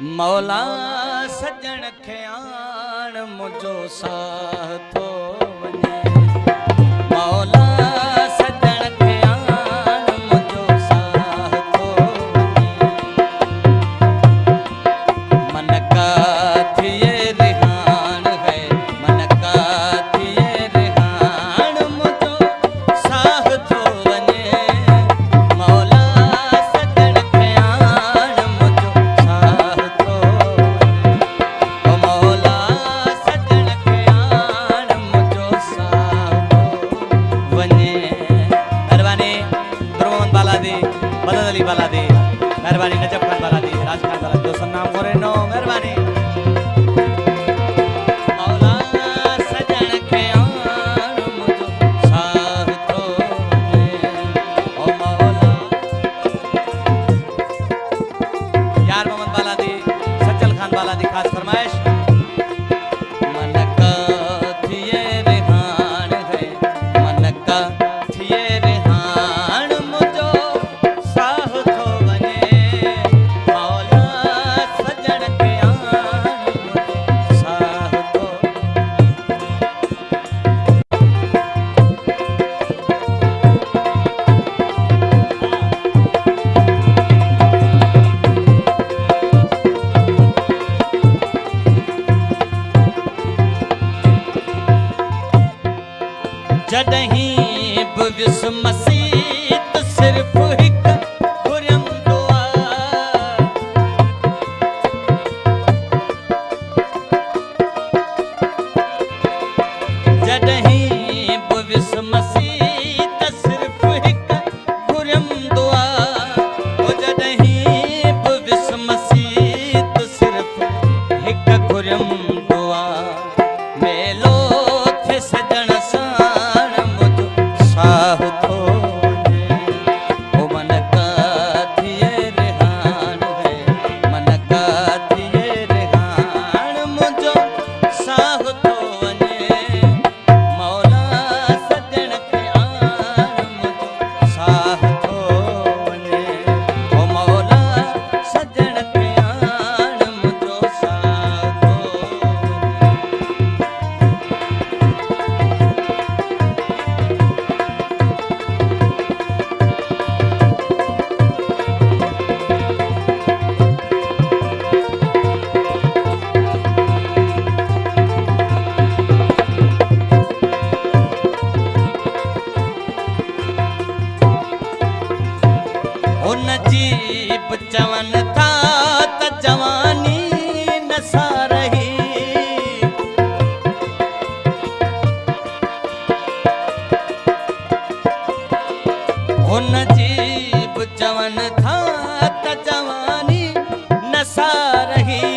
मौला सजण खे आण मुझो साह थो वञे। मौला सजण खे आण मुझो साह थो वञे। मन का थिए रिहान है, मन का थिए रिहान मुझो साह थो वञे। मौला सजण खे आण मुझो साह थो वञे। ओ मौला सजण खे आण मुझो साह थो वञे। महिरबानी गुरुमोहन बालादी, मदद अली बालादी, महिरबानी नजब खान बालादी, राज खान बालादी, जो सन्नाम करे नो महिरबानी। मौला सजण खे आण मुझो साह थो वञे। ओ मौला यार मोहम्मद बालादी, सज्जल खान बालादी खास फरमाइश। मन का थिए रिहान है, मन का थिए रिहान मुझो साह थो वञे। मौला सजण खे आण मुझो साह थो जॾहिं बि विस मसीत सिर्फ़ हिक घुरियम दुआ। जॾहिं बि विस मसीत सिर्फ़ हिक घुरियम दुआ। ओ जॾहिं बि विस मसीत सिर्फ़ हिक घुरियम दुआ। मेलो थे सजण साण मुझो साह थो वञे। ओ मन का थिए रिहान है, मन का थिए रिहान मुझो साह थो वञे। मौला सजण खे आण मुझो साह थो वञे। ओ मौला सजण खे आण मुझो साह थो वञे। हुन जीब चवन था त जवानी न सारही। हुन जीब चवन था त जवानी न सारही।